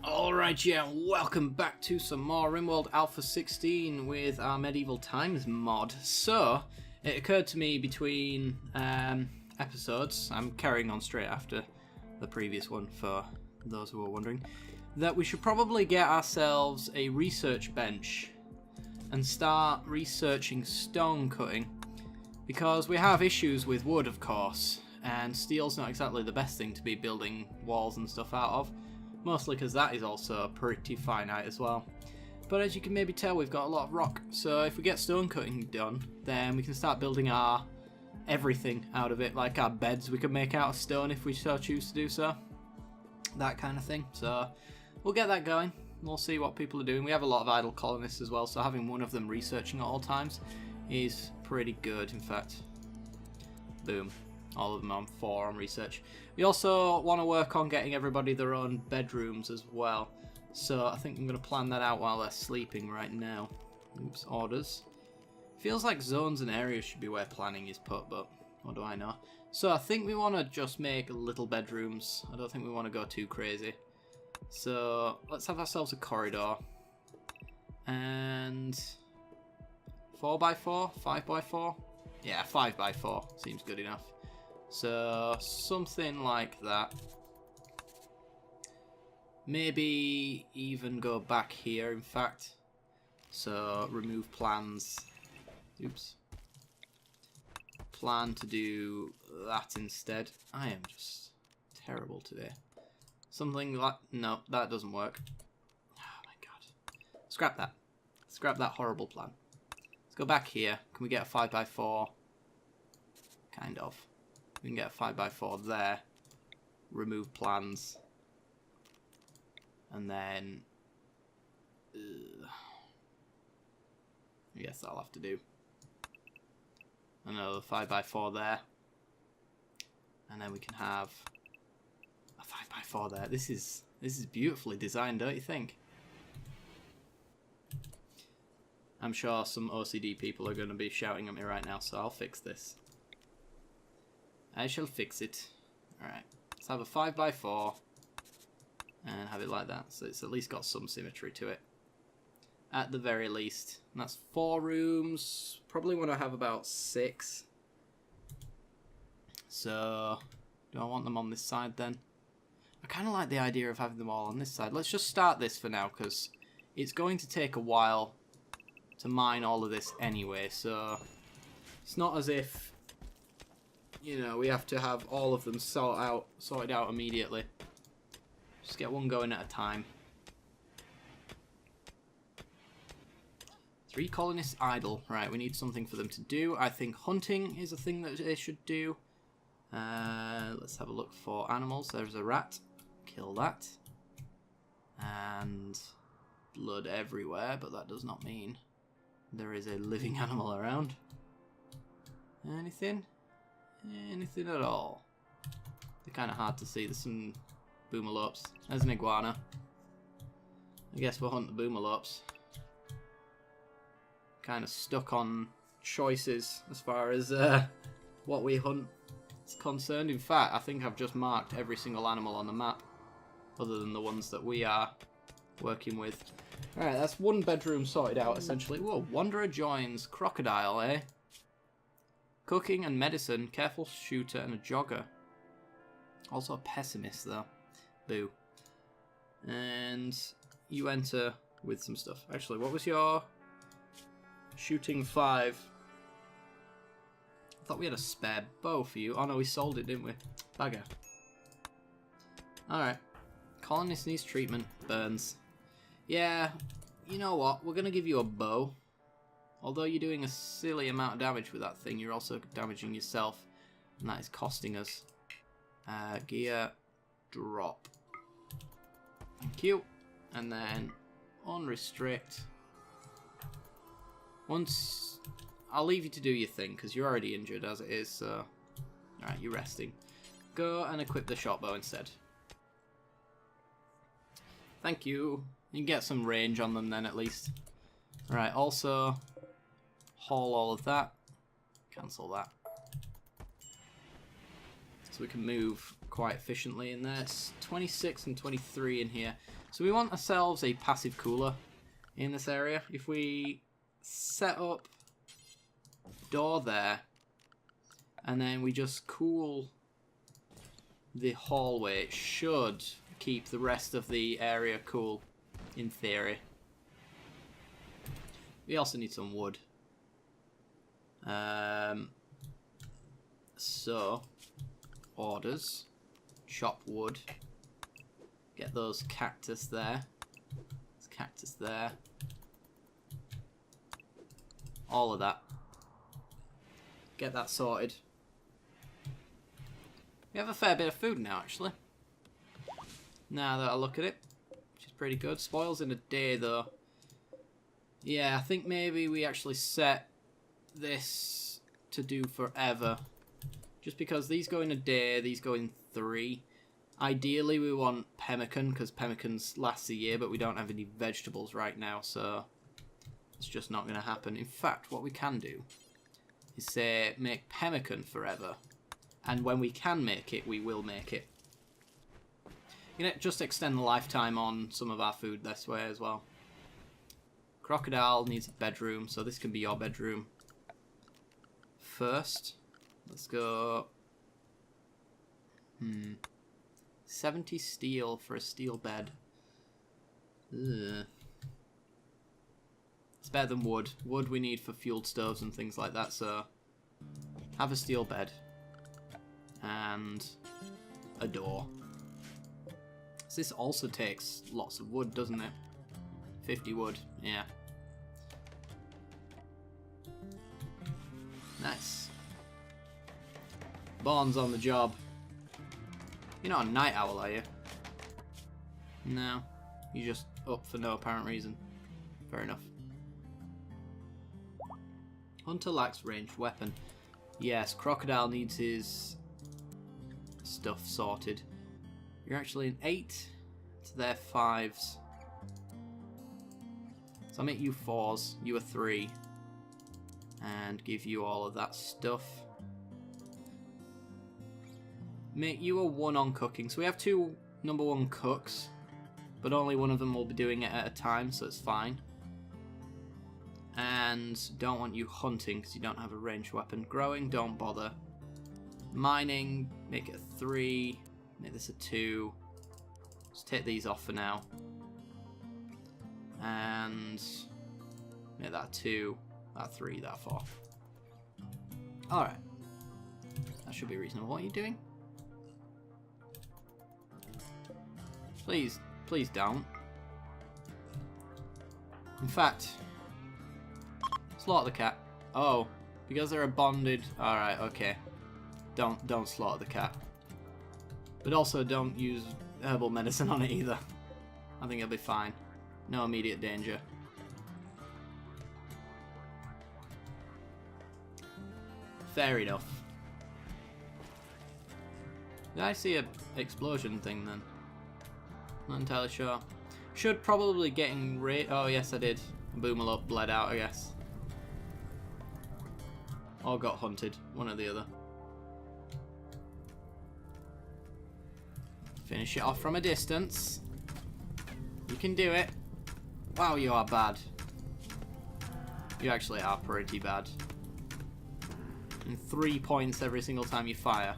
Alright, yeah, welcome back to some more Rimworld Alpha 16 with our Medieval Times mod. So, it occurred to me between episodes, I'm carrying on straight after the previous one for those who are wondering, that we should probably get ourselves a research bench and start researching stone cutting, because we have issues with wood, of course, and steel's not exactly the best thing to be building walls and stuff out of. Mostly because that is also pretty finite as well. But as you can maybe tell, we've got a lot of rock. So if we get stone cutting done, then we can start building our everything out of it. Like our beds we can make out of stone if we so choose to do so. That kind of thing. So we'll get that going. We'll see what people are doing. We have a lot of idle colonists as well, so having one of them researching at all times is pretty good. In fact, boom. All of them on 4 on research. We also want to work on getting everybody their own bedrooms as well. So I think I'm going to plan that out while they're sleeping right now. Oops, orders. Feels like zones and areas should be where planning is put, but what do I know? So I think we want to just make little bedrooms. I don't think we want to go too crazy. So let's have ourselves a corridor. And 4x4? 5x4? Yeah, 5x4 seems good enough. So, something like that. Maybe even go back here, in fact. So, remove plans. Oops. Plan to do that instead. I am just terrible today. Something like... No, that doesn't work. Oh my god. Scrap that. Scrap that horrible plan. Let's go back here. Can we get a 5x4? Kind of. We can get a 5x4 there. Remove plans. And then... I guess that'll have to do. Another 5x4 there. And then we can have a 5x4 there. This is beautifully designed, don't you think? I'm sure some OCD people are going to be shouting at me right now, so I'll fix this. I shall fix it. Alright, let's have a 5x4 and have it like that, so it's at least got some symmetry to it. At the very least. And that's 4 rooms. Probably want to have about 6. So, do I want them on this side then? I kind of like the idea of having them all on this side. Let's just start this for now, because it's going to take a while to mine all of this anyway, so it's not as if, you know, we have to have all of them sorted out immediately. Just get one going at a time. 3 colonists idle. Right, we need something for them to do. I think hunting is a thing that they should do. Let's have a look for animals. There's a rat. Kill that. And blood everywhere, but that does not mean there is a living animal around. Anything? Anything at all. They're kind of hard to see. There's some boomalopes. There's an iguana. I guess we'll hunt the boomalopes. Kind of stuck on choices as far as what we hunt is concerned. In fact, I think I've just marked every single animal on the map, other than the ones that we are working with. Alright, that's 1 bedroom sorted out, essentially. Whoa, Wanderer joins Crocodile, eh? Cooking and medicine, careful shooter, and a jogger. Also a pessimist, though. Boo. And you enter with some stuff. Actually, what was your shooting 5? I thought we had a spare bow for you. Oh no, we sold it, didn't we? Bagger. Alright. Colonist needs treatment. Burns. Yeah, you know what? We're going to give you a bow. Although you're doing a silly amount of damage with that thing, you're also damaging yourself. And that is costing us. Gear drop. Thank you. And then unrestrict. Once... I'll leave you to do your thing, because you're already injured as it is, so... Alright, you're resting. Go and equip the short bow instead. Thank you. You can get some range on them then, at least. Right, also... haul all of that. Cancel that. So we can move quite efficiently in there. It's 26 and 23 in here. So we want ourselves a passive cooler in this area. If we set up door there, and then we just cool the hallway, it should keep the rest of the area cool, in theory. We also need some wood. So, orders, chop wood, get those cactus there, there's cactus there, all of that. Get that sorted. We have a fair bit of food now, actually. Now that I look at it, which is pretty good. Spoils in a day, though. Yeah, I think maybe we actually set this to do forever. Just because these go in a day, these go in 3. Ideally, we want pemmican, because pemmicans last a year, but we don't have any vegetables right now, so it's just not going to happen. In fact, what we can do is say, make pemmican forever. And when we can make it, we will make it. You know, just extend the lifetime on some of our food this way as well. Crocodile needs a bedroom, so this can be your bedroom. First, let's go... 70 steel for a steel bed. Ugh. It's better than wood. Wood we need for fueled stoves and things like that, so... have a steel bed. And a door. So this also takes lots of wood, doesn't it? 50 wood, yeah. Nice. Bond's on the job. You're not a night owl, are you? No. You're just up for no apparent reason. Fair enough. Hunter lacks ranged weapon. Yes, Crocodile needs his stuff sorted. You're actually an 8 to their 5s. So I'll make you 4s, you a 3. And give you all of that stuff. Make you a 1 on cooking. So we have 2 number 1 cooks, but only one of them will be doing it at a time, so it's fine. And don't want you hunting because you don't have a ranged weapon. Growing, don't bother. Mining, make it a 3. Make this a 2. Just take these off for now. And make that a 2. That 3, that 4. Alright. That should be reasonable. What are you doing? Please, please don't. In fact, slaughter the cat. Oh, because they're a bonded... Alright, okay. Don't slaughter the cat. But also don't use herbal medicine on it either. I think it'll be fine. No immediate danger. Fair enough. Did I see a explosion thing then? Not entirely sure. Should probably getting oh yes I did. Boomalop bled out, I guess. Or got hunted. One or the other. Finish it off from a distance. You can do it. Wow, you are bad. You actually are pretty bad. And 3 points every single time you fire.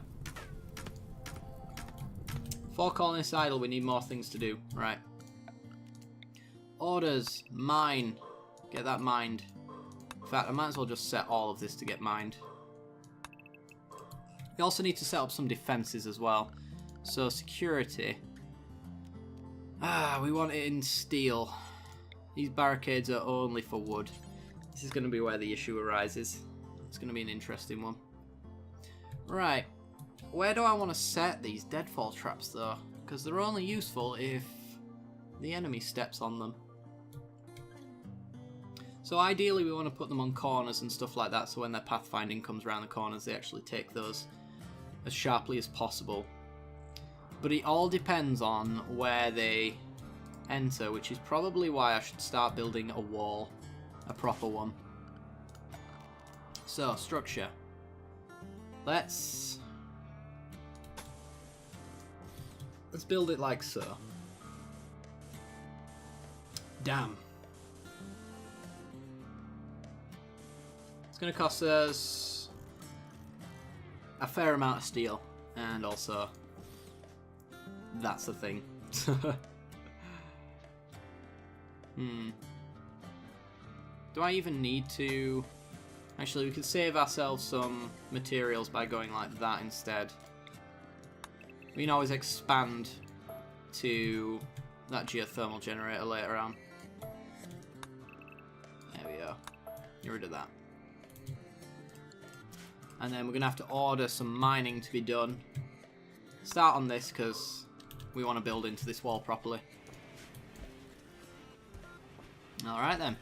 4 colonists idle, we need more things to do. Right. Orders. Mine. Get that mined. In fact, I might as well just set all of this to get mined. We also need to set up some defences as well. So, security. We want it in steel. These barricades are only for wood. This is going to be where the issue arises. It's going to be an interesting one. Right. Where do I want to set these deadfall traps though? Because they're only useful if the enemy steps on them. So ideally we want to put them on corners and stuff like that, so when their pathfinding comes around the corners they actually take those as sharply as possible. But it all depends on where they enter, which is probably why I should start building a wall. A proper one. So, structure. Let's Let's build it like so. Damn. It's going to cost us a fair amount of steel, and also that's the thing. Do I even need to... Actually, we could save ourselves some materials by going like that instead. We can always expand to that geothermal generator later on. There we go. Get rid of that. And then we're going to have to order some mining to be done. Start on this because we want to build into this wall properly. Alright then.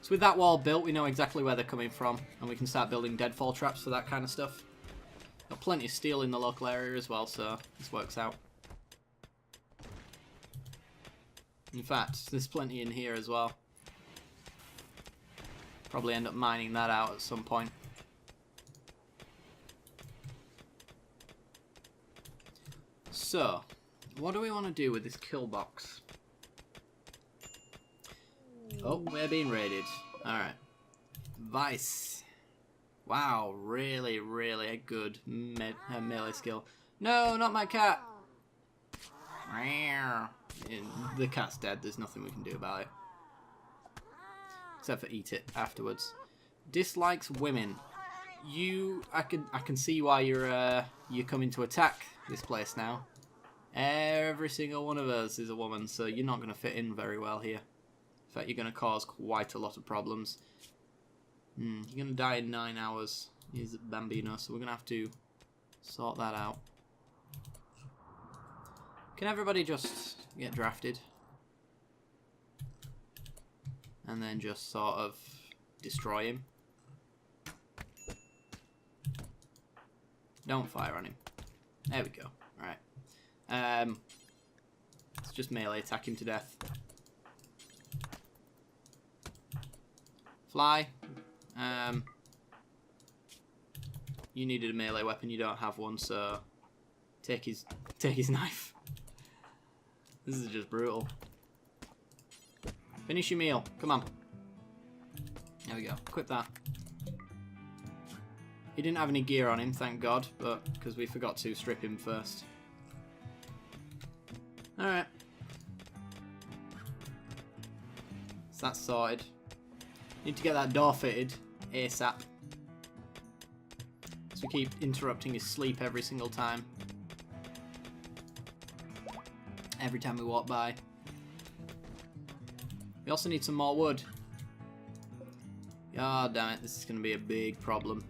So with that wall built, we know exactly where they're coming from, and we can start building deadfall traps for that kind of stuff. Got plenty of steel in the local area as well, so this works out. In fact, there's plenty in here as well. Probably end up mining that out at some point. So, what do we want to do with this kill box? Oh, we're being raided. Alright. Vice. Wow, really, really a good melee skill. No, not my cat! The cat's dead, there's nothing we can do about it. Except for eat it afterwards. Dislikes women. I can see why you're coming to attack this place now. Every single one of us is a woman, so you're not going to fit in very well here. In fact, you're going to cause quite a lot of problems. You're going to die in 9 hours. He's Bambino, so we're going to have to sort that out. Can everybody just get drafted? And then just sort of destroy him? Don't fire on him. There we go. Alright. Let's just melee attack him to death. Fly. You needed a melee weapon, you don't have one, so take his knife. This is just brutal. Finish your meal. Come on. There we go. Equip that. He didn't have any gear on him, thank God, but because we forgot to strip him first. Alright. So that's sorted. Need to get that door fitted ASAP. So we keep interrupting his sleep every single time. Every time we walk by. We also need some more wood. God damn it, this is going to be a big problem.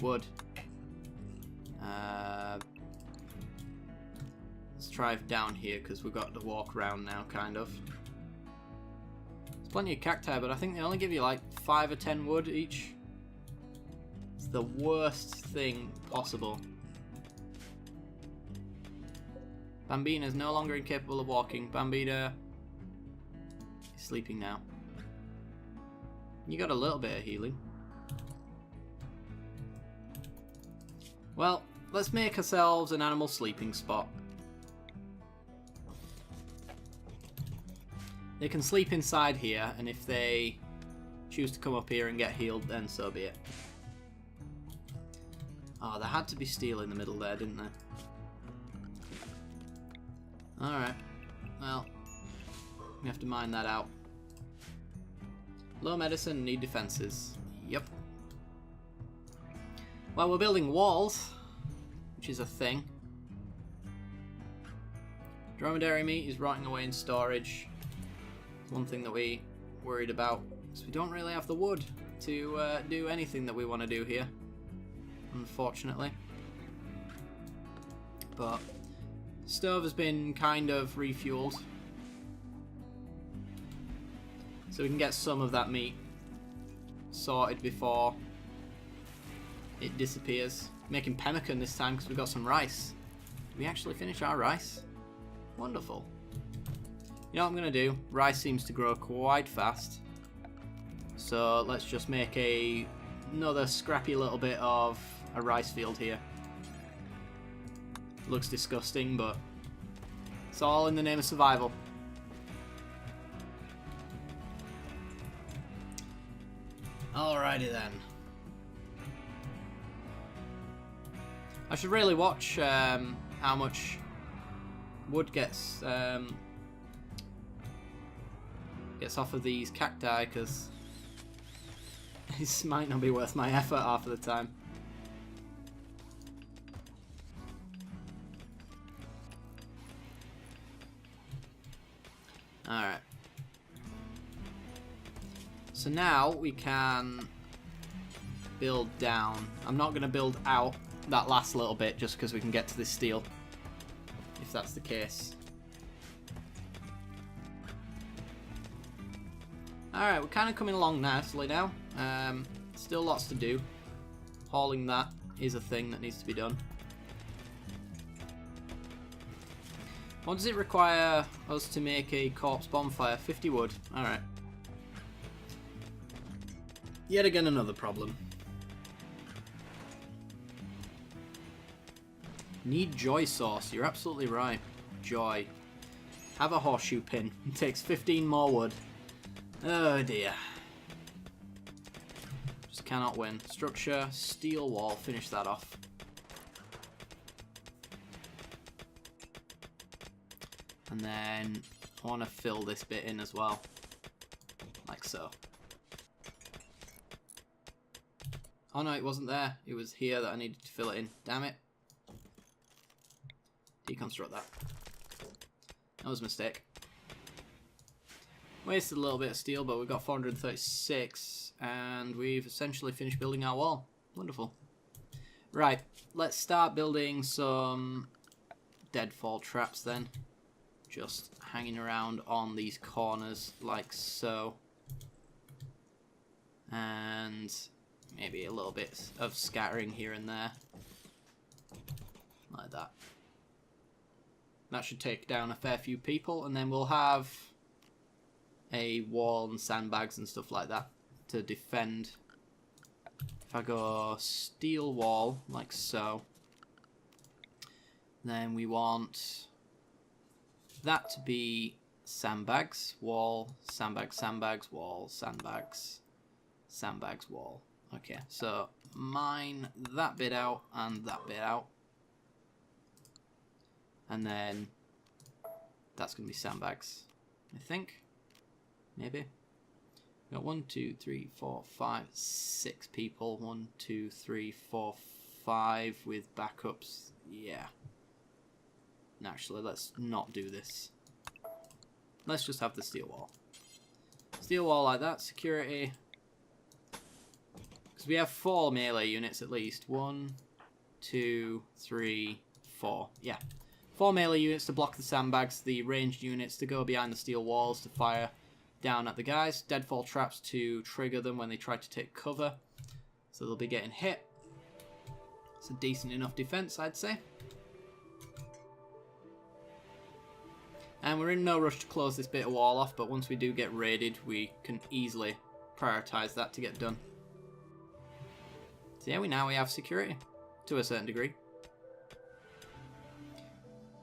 Wood. Let's drive down here because we've got to walk around now, kind of. There's plenty of cacti, but I think they only give you like 5 or 10 wood each. It's the worst thing possible. Bambina's no longer incapable of walking. Bambina is sleeping now. You got a little bit of healing. Well, let's make ourselves an animal sleeping spot. They can sleep inside here, and if they choose to come up here and get healed, then so be it. Oh, there had to be steel in the middle there, didn't there? Alright. Well, we have to mine that out. Low medicine, need defenses. Yep. Well, we're building walls, which is a thing. Dromedary meat is rotting away in storage. One thing that we worried about is we don't really have the wood to do anything that we want to do here, unfortunately. But stove has been kind of refueled, so we can get some of that meat sorted before it disappears. Making pemmican this time because we got some rice. Did we actually finish our rice? Wonderful. You know what I'm going to do? Rice seems to grow quite fast. So let's just make another scrappy little bit of a rice field here. Looks disgusting, but it's all in the name of survival. Alrighty then. I should really watch how much wood gets off of these cacti, because this might not be worth my effort half of the time. Alright. So now we can build down. I'm not going to build out that last little bit just because we can get to this steel, if that's the case. Alright, we're kind of coming along nicely now. Still lots to do. Hauling that is a thing that needs to be done. What does it require us to make a corpse bonfire? 50 wood. Alright. Yet again another problem. Need joy sauce. You're absolutely right. Joy. Have a horseshoe pin. It takes 15 more wood. Oh dear. Just cannot win. Structure, steel wall. Finish that off. And then I want to fill this bit in as well. Like so. Oh no, it wasn't there. It was here that I needed to fill it in. Damn it. Deconstruct that. That was a mistake. Wasted a little bit of steel, but we've got 436, and we've essentially finished building our wall. Wonderful. Right, let's start building some deadfall traps then. Just hanging around on these corners like so. And maybe a little bit of scattering here and there. Like that. That should take down a fair few people, and then we'll have a wall and sandbags and stuff like that to defend. If I go steel wall, like so, then we want that to be sandbags, wall, sandbags, sandbags, wall, sandbags, sandbags, wall. Okay, so mine that bit out and that bit out. And then that's going to be sandbags, I think. Maybe. We've got 1, 2, 3, 4, 5, 6 people. 1, 2, 3, 4, 5 with backups. Yeah. Actually, let's not do this. Let's just have the steel wall. Steel wall like that. Security. Because we have 4 melee units at least. 1, 2, 3, 4. Yeah. 4 melee units to block the sandbags. The ranged units to go behind the steel walls to fire down at the guys. Deadfall traps to trigger them when they try to take cover. So they'll be getting hit. It's a decent enough defense, I'd say. And we're in no rush to close this bit of wall off, but once we do get raided, we can easily prioritize that to get done. So yeah, we have security to a certain degree.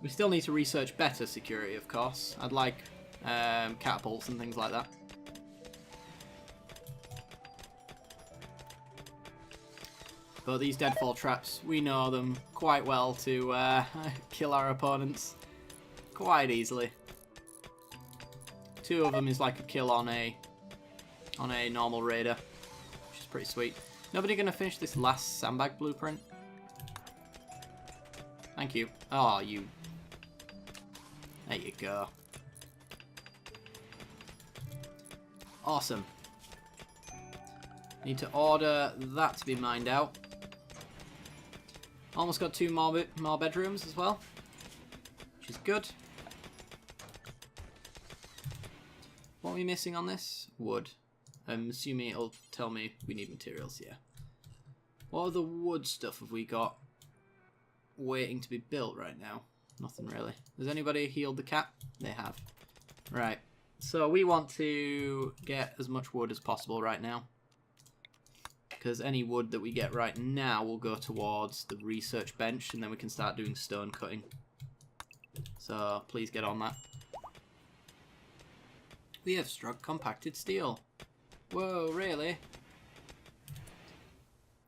We still need to research better security, of course. I'd like catapults and things like that. But these deadfall traps, we know them quite well to kill our opponents quite easily. 2 of them is like a kill on a normal raider, which is pretty sweet. Nobody gonna finish this last sandbag blueprint? Thank you. Oh, you. There you go. Awesome. Need to order that to be mined out. Almost got 2 more bedrooms as well, which is good. What are we missing on this? Wood. I'm assuming it'll tell me we need materials, yeah. What other wood stuff have we got waiting to be built right now? Nothing really. Has anybody healed the cat? They have. Right. So we want to get as much wood as possible right now. because any wood that we get right now will go towards the research bench, and then we can start doing stone cutting. So please get on that. We have struck compacted steel. Whoa, really?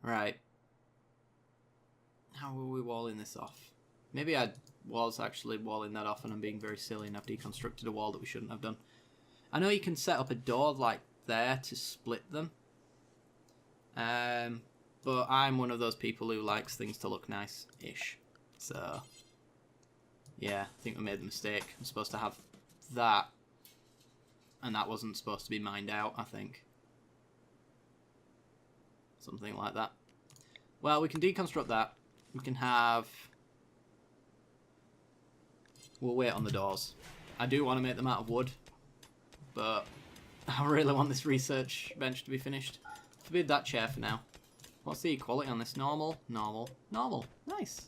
Right. How are we walling this off? Maybe I was actually walling that off and I'm being very silly and I've deconstructed a wall that we shouldn't have done. I know you can set up a door like there to split them. But I'm one of those people who likes things to look nice-ish. So, yeah, I think we made the mistake. I'm supposed to have that. And that wasn't supposed to be mined out, I think. Something like that. Well, we can deconstruct that. We can have... We'll wait on the doors. I do want to make them out of wood. But I really want this research bench to be finished. Forbid that chair for now. What's the equality on this? Normal, normal, normal. Nice.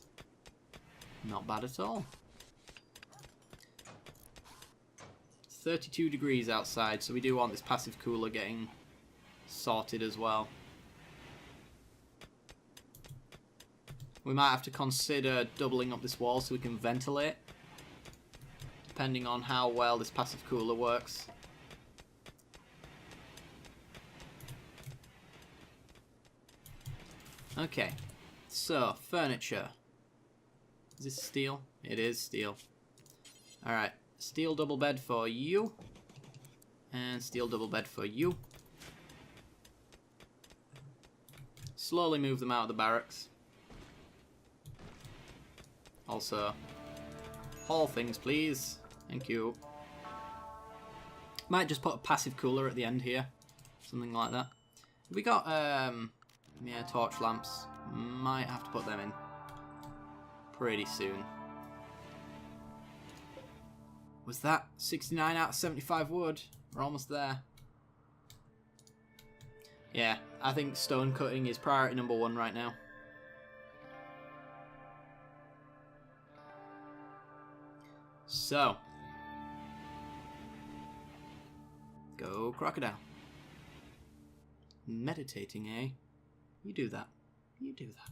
Not bad at all. It's 32 degrees outside, so we do want this passive cooler getting sorted as well. We might have to consider doubling up this wall so we can ventilate, depending on how well this passive cooler works. Okay, so furniture. Is this steel? It is steel. Alright, steel double bed for you. And steel double bed for you. Slowly move them out of the barracks. Also, haul things please. Thank you. Might just put a passive cooler at the end here. Something like that. We got, yeah, torch lamps. Might have to put them in pretty soon. Was that 69 out of 75 wood? We're almost there. Yeah, I think stone cutting is priority number 1 right now. So, go crocodile. Meditating, eh? You do that. You do that.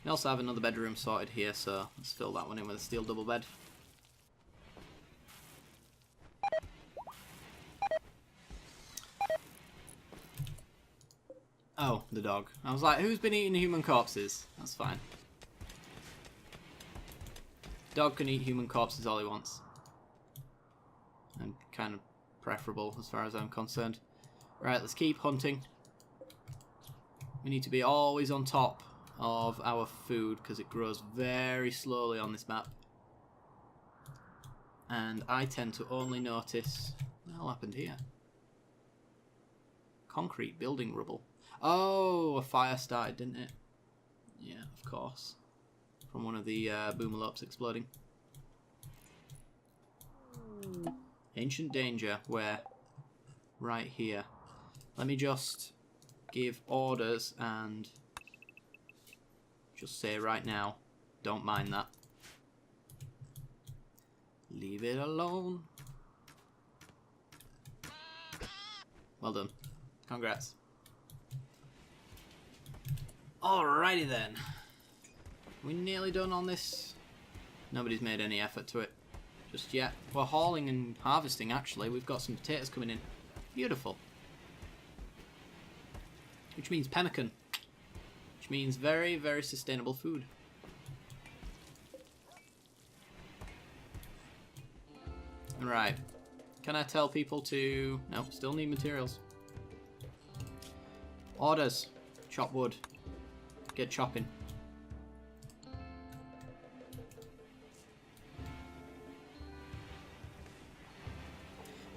We also have another bedroom sorted here, so let's fill that one in with a steel double bed. Oh, the dog. I was like, who's been eating human corpses? That's fine. Dog can eat human corpses all he wants. And kind of preferable as far as I'm concerned. Right, let's keep hunting. We need to be always on top of our food because it grows very slowly on this map. And I tend to only notice... What the hell happened here? Concrete building rubble. Oh, a fire started, didn't it? Yeah, of course. From one of the boomalopes exploding. Ancient danger. Where? Right here. Let me just give orders and just say right now, don't mind that. Leave it alone. Well done. Congrats. Alrighty then. We're nearly done on this. Nobody's made any effort to it just yet. We're hauling and harvesting actually. We've got some potatoes coming in. Beautiful. Which means pemmican. Which means very, very sustainable food. Right. Can I tell people to... No, still need materials. Orders. Chop wood. Get chopping.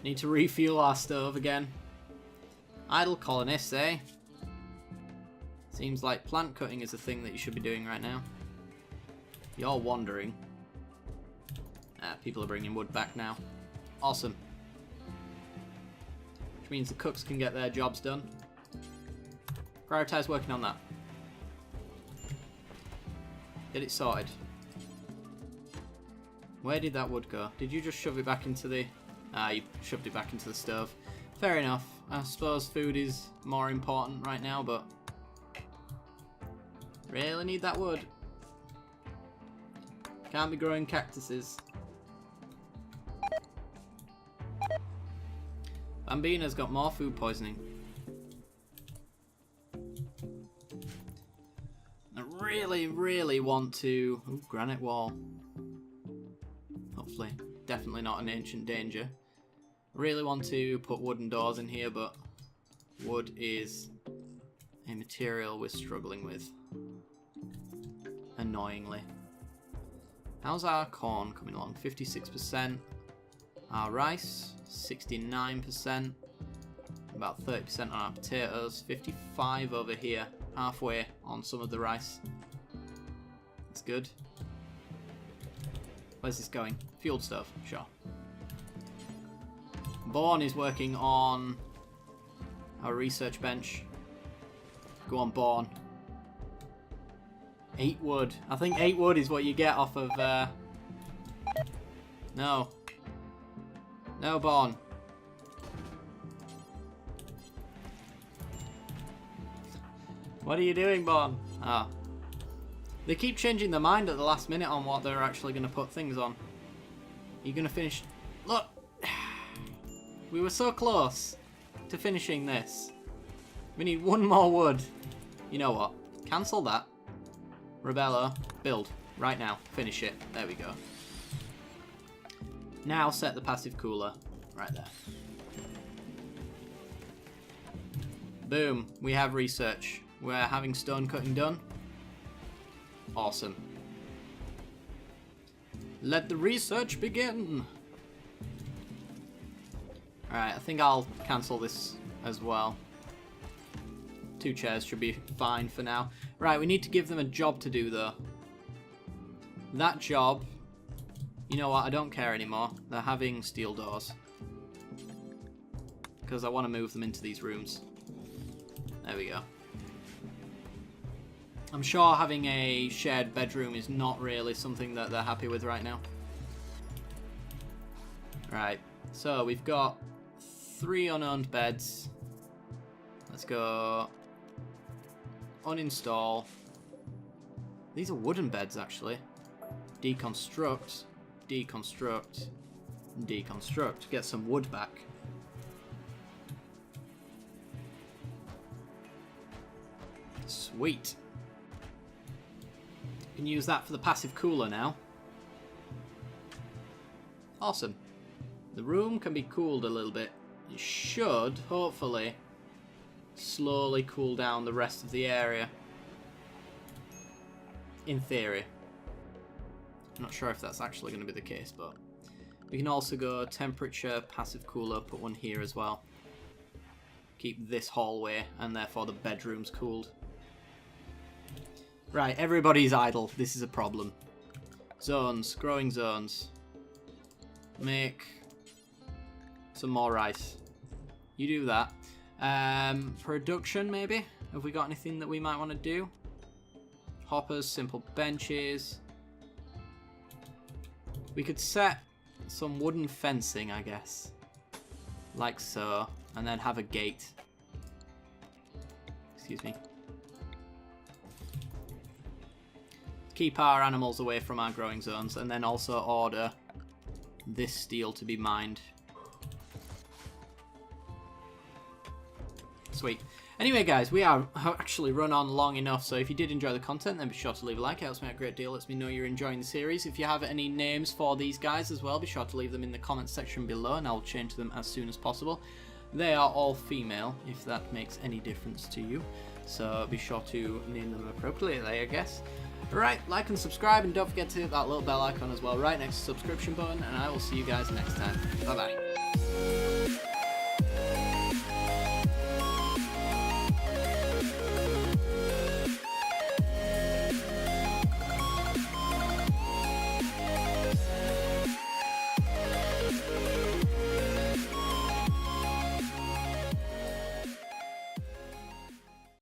Need to refuel our stove again. Idle colonists, eh? Seems like plant cutting is a thing that you should be doing right now. You're wandering. People are bringing wood back now. Awesome. Which means the cooks can get their jobs done. Prioritize working on that. Get it sorted. Where did that wood go? Did you just shove it back into the... Ah, you shoved it back into the stove. Fair enough. I suppose food is more important right now, but really need that wood. Can't be growing cactuses. Bambina's got more food poisoning. I really want to... Ooh, granite wall. Hopefully. Definitely not an ancient danger. Really want to put wooden doors in here, but wood is a material we're struggling with. Annoyingly. How's our corn coming along? 56%. Our rice, 69%. About 30% on our potatoes. 55 over here. Halfway on some of the rice. That's good. Where's this going? Fueled stove, sure. Born is working on our research bench. Go on, Born. 8 wood. I think 8 wood is what you get off of... No. No, Born. What are you doing, Born? Ah. They keep changing their mind at the last minute on what they're actually going to put things on. You're going to finish... Look! We were so close to finishing this. We need 1 more wood. You know what? Cancel that. Rebello. Build. Right now. Finish it. There we go. Now set the passive cooler. Right there. Boom. We have research. We're having stone cutting done. Awesome. Let the research begin. Alright, I think I'll cancel this as well. 2 chairs should be fine for now. Right, we need to give them a job to do though. That job... You know what, I don't care anymore. They're having steel doors. Because I want to move them into these rooms. There we go. I'm sure having a shared bedroom is not really something that they're happy with right now. Right, so we've got 3 unowned beds. Let's go uninstall. These are wooden beds actually. Deconstruct, deconstruct, deconstruct. Get some wood back. Sweet. Can use that for the passive cooler now. Awesome. The room can be cooled a little bit. It should, hopefully, slowly cool down the rest of the area. In theory. I'm not sure if that's actually going to be the case, but we can also go temperature, passive cooler, put one here as well. Keep this hallway and therefore the bedrooms cooled. Right, everybody's idle. This is a problem. Zones, growing zones. Make some more rice. You do that. Production, maybe? Have we got anything that we might want to do? Hoppers, simple benches. We could set some wooden fencing, I guess. Like so. And then have a gate. Excuse me. Keep our animals away from our growing zones. And then also order this steel to be mined. Sweet. Anyway, guys, we are actually run on long enough, so if you did enjoy the content, then be sure to leave a like. It helps me out a great deal. Lets me know you're enjoying the series. If you have any names for these guys as well, be sure to leave them in the comments section below, and I'll change them as soon as possible. They are all female, if that makes any difference to you. So be sure to name them appropriately, I guess. Right, like and subscribe, and don't forget to hit that little bell icon as well right next to the subscription button, and I will see you guys next time. Bye-bye.